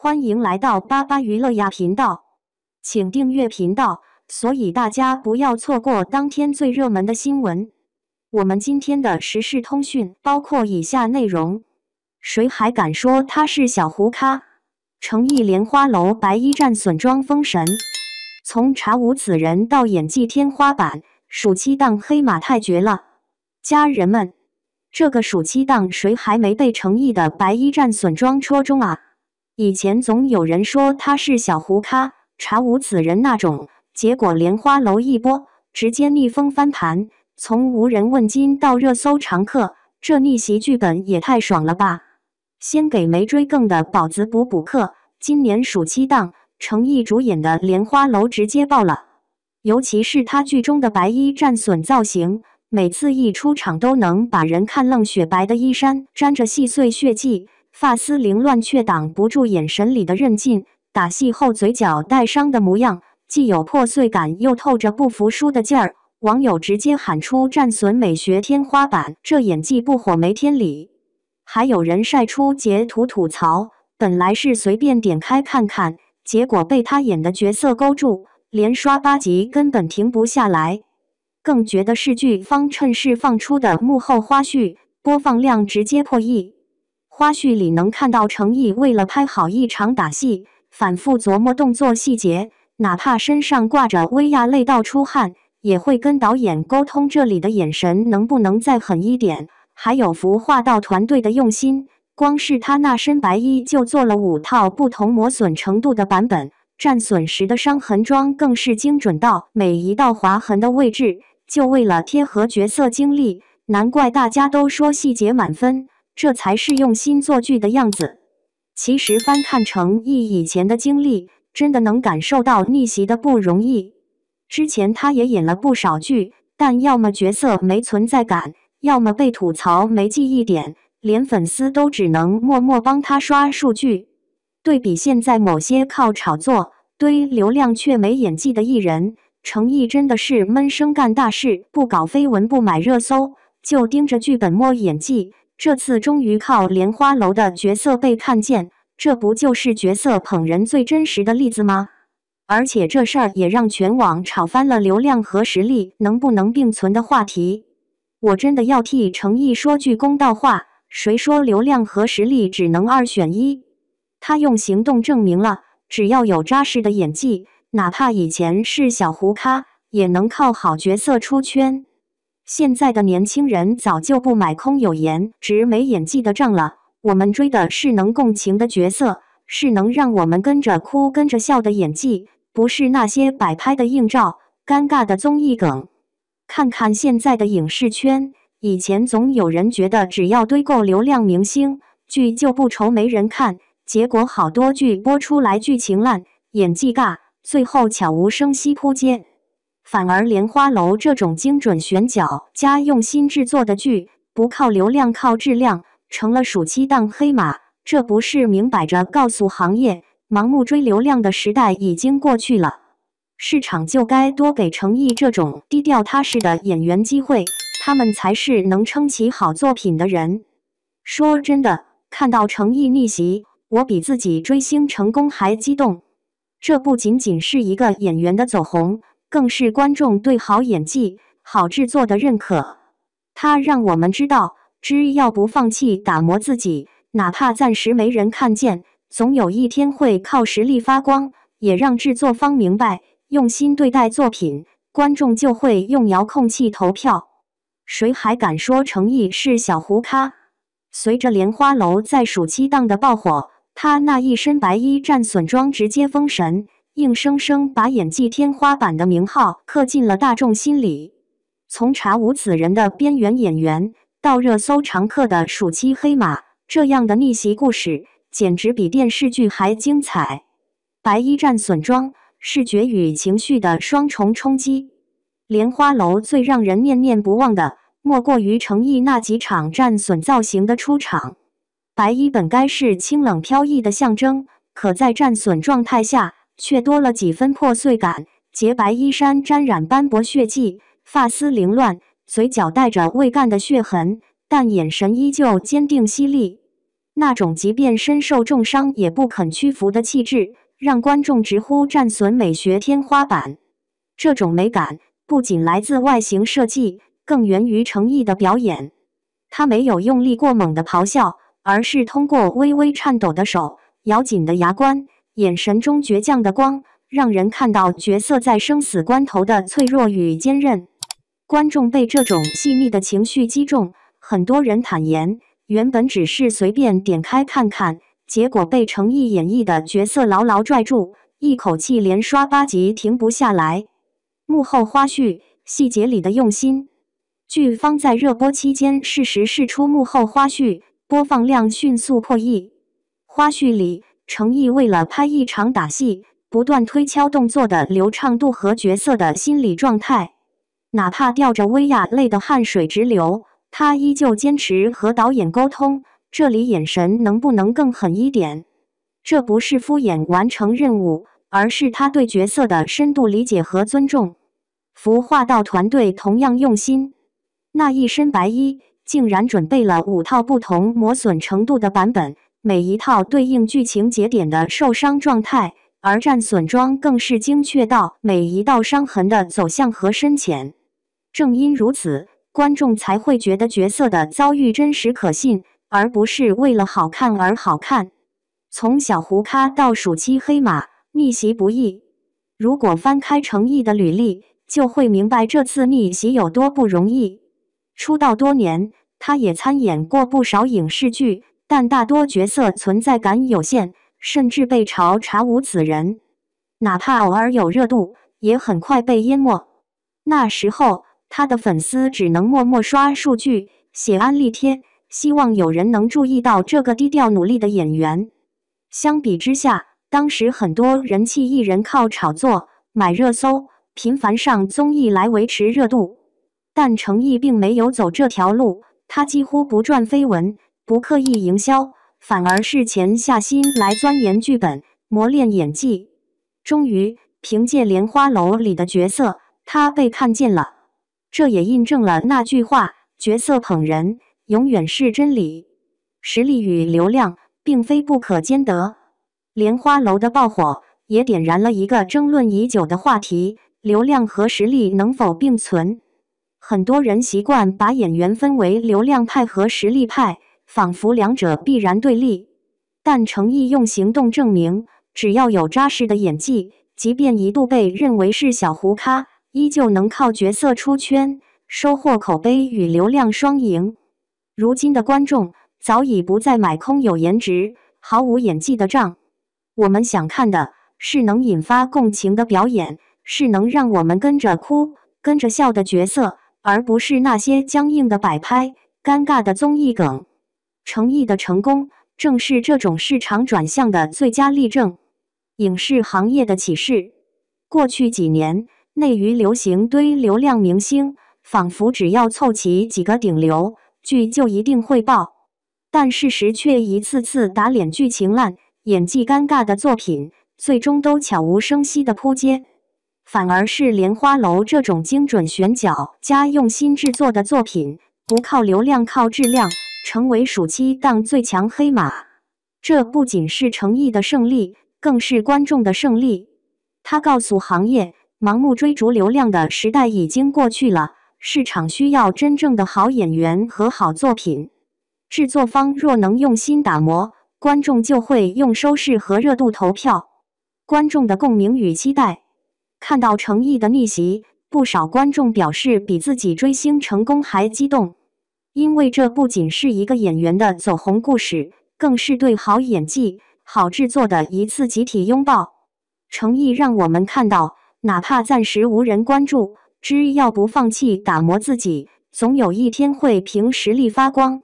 欢迎来到巴巴娱乐呀频道，请订阅频道，所以大家不要错过当天最热门的新闻。我们今天的时事通讯包括以下内容：谁还敢说他是小胡咖？诚意莲花楼白衣战损妆封神，从查无此人到演技天花板，暑期档黑马太绝了！家人们，这个暑期档谁还没被诚意的白衣战损妆戳中啊？以前总有人说他是小胡咖，查无此人那种，结果莲花楼一播，直接逆风翻盘，从无人问津到热搜常客，这逆袭剧本也太爽了吧！先给没追更的宝子补课，今年暑期档诚意主演的莲花楼直接爆了，尤其是他剧中的白衣战损造型，每次一出场都能把人看愣，雪白的衣衫沾着细碎血迹，发丝凌乱却挡不住眼神里的韧劲，打戏后嘴角带伤的模样，既有破碎感又透着不服输的劲儿，网友直接喊出战损美学天花板，这演技不火没天理。还有人晒出截图吐槽，本来是随便点开看看，结果被他演的角色勾住，连刷8集根本停不下来。更绝的是剧方趁势放出的幕后花絮，播放量直接破亿。花絮里能看到诚意为了拍好一场打戏，反复琢磨动作细节，哪怕身上挂着威亚累到出汗，也会跟导演沟通这里的眼神能不能再狠一点。还有服化道团队的用心，光是他那身白衣就做了5套不同磨损程度的版本，战损时的伤痕妆更是精准到每一道划痕的位置，就为了贴合角色经历，难怪大家都说细节满分，这才是用心做剧的样子。其实翻看诚意以前的经历，真的能感受到逆袭的不容易。之前他也演了不少剧，但要么角色没存在感，要么被吐槽没记忆点，连粉丝都只能默默帮他刷数据。对比现在某些靠炒作堆流量却没演技的艺人，诚意真的是闷声干大事，不搞绯闻不买热搜，就盯着剧本摸演技。这次终于靠莲花楼的角色被看见，这不就是角色捧人最真实的例子吗？而且这事儿也让全网炒翻了流量和实力能不能并存的话题。我真的要替诚意说句公道话，谁说流量和实力只能2选1？他用行动证明了，只要有扎实的演技，哪怕以前是小胡咖，也能靠好角色出圈。现在的年轻人早就不买空有颜值没演技的账了，我们追的是能共情的角色，是能让我们跟着哭跟着笑的演技，不是那些摆拍的硬照、尴尬的综艺梗。看看现在的影视圈，以前总有人觉得只要堆够流量明星，剧就不愁没人看，结果好多剧播出来剧情烂，演技尬，最后悄无声息扑街。反而莲花楼这种精准选角加用心制作的剧，不靠流量靠质量，成了暑期档黑马。这不是明摆着告诉行业，盲目追流量的时代已经过去了，市场就该多给诚意这种低调踏实的演员机会，他们才是能撑起好作品的人。说真的，看到诚意逆袭，我比自己追星成功还激动。这不仅仅是一个演员的走红，更是观众对好演技、好制作的认可。它让我们知道，只要不放弃打磨自己，哪怕暂时没人看见，总有一天会靠实力发光。也让制作方明白，用心对待作品，观众就会用遥控器投票。谁还敢说诚意是小胡咖？随着莲花楼在暑期档的爆火，他那一身白衣战损妆直接封神，硬生生把演技天花板的名号刻进了大众心里。从查无此人的边缘演员，到热搜常客的暑期黑马，这样的逆袭故事简直比电视剧还精彩。白衣战损妆，视觉与情绪的双重冲击。莲花楼最让人念念不忘的，莫过于诚意那几场战损造型的出场。白衣本该是清冷飘逸的象征，可在战损状态下，却多了几分破碎感。洁白衣衫沾染斑驳血迹，发丝凌乱，嘴角带着未干的血痕，但眼神依旧坚定犀利。那种即便身受重伤也不肯屈服的气质，让观众直呼战损美学天花板。这种美感不仅来自外形设计，更源于程毅的表演。他没有用力过猛的咆哮，而是通过微微颤抖的手、咬紧的牙关、眼神中倔强的光，让人看到角色在生死关头的脆弱与坚韧。观众被这种细腻的情绪击中，很多人坦言，原本只是随便点开看看，结果被程毅演绎的角色牢牢拽住，一口气连刷8集停不下来。幕后花絮，细节里的用心。剧方在热播期间适时释出幕后花絮，播放量迅速破亿。花絮里，程毅为了拍一场打戏，不断推敲动作的流畅度和角色的心理状态。哪怕吊着威亚累得汗水直流，他依旧坚持和导演沟通，这里眼神能不能更狠一点？这不是敷衍完成任务，而是他对角色的深度理解和尊重。服化道团队同样用心，那一身白衣竟然准备了5套不同磨损程度的版本，每一套对应剧情节点的受伤状态，而战损装更是精确到每一道伤痕的走向和深浅。正因如此，观众才会觉得角色的遭遇真实可信，而不是为了好看而好看。从小胡咖到暑期黑马，逆袭不易。如果翻开程毅的履历，就会明白这次逆袭有多不容易。出道多年，他也参演过不少影视剧，但大多角色存在感有限，甚至被嘲查无此人。哪怕偶尔有热度，也很快被淹没。那时候，他的粉丝只能默默刷数据、写安利贴，希望有人能注意到这个低调努力的演员。相比之下，当时很多人气艺人靠炒作、买热搜、频繁上综艺来维持热度，但程毅并没有走这条路，他几乎不赚绯闻，不刻意营销，反而是潜下心来钻研剧本，磨练演技。终于，凭借《莲花楼》里的角色，他被看见了。这也印证了那句话：角色捧人，永远是真理。实力与流量并非不可兼得。莲花楼的爆火也点燃了一个争论已久的话题：流量和实力能否并存？很多人习惯把演员分为流量派和实力派，仿佛两者必然对立。但程毅用行动证明，只要有扎实的演技，即便一度被认为是小胡咖，依旧能靠角色出圈，收获口碑与流量双赢。如今的观众早已不再买空有颜值、毫无演技的账，我们想看的是能引发共情的表演，是能让我们跟着哭、跟着笑的角色，而不是那些僵硬的摆拍、尴尬的综艺梗。程毅的成功正是这种市场转向的最佳例证。影视行业的启示：过去几年，内娱流行堆流量明星，仿佛只要凑齐几个顶流，剧就一定会爆。但事实却一次次打脸剧情烂、演技尴尬的作品，最终都悄无声息地扑街。反而是《莲花楼》这种精准选角加用心制作的作品，不靠流量靠质量，成为暑期档最强黑马。这不仅是程毅的胜利，更是观众的胜利。他告诉行业，盲目追逐流量的时代已经过去了，市场需要真正的好演员和好作品。制作方若能用心打磨，观众就会用收视和热度投票。观众的共鸣与期待。看到程毅的逆袭，不少观众表示比自己追星成功还激动，因为这不仅是一个演员的走红故事，更是对好演技、好制作的一次集体拥抱。程毅让我们看到，哪怕暂时无人关注，只要不放弃打磨自己，总有一天会凭实力发光。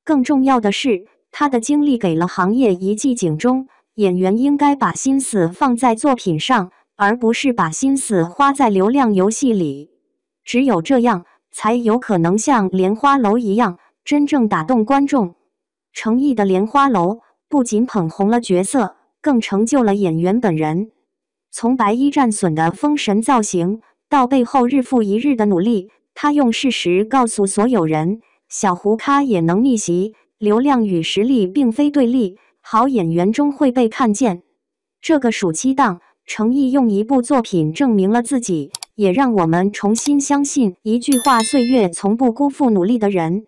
更重要的是，他的经历给了行业一记警钟：演员应该把心思放在作品上，而不是把心思花在流量游戏里。只有这样，才有可能像《莲花楼》一样，真正打动观众。程毅的《莲花楼》不仅捧红了角色，更成就了演员本人。从白衣战损的封神造型，到背后日复一日的努力，他用事实告诉所有人，小胡咖也能逆袭，流量与实力并非对立，好演员终会被看见。这个暑期档，诚意用一部作品证明了自己，也让我们重新相信一句话：岁月从不辜负努力的人。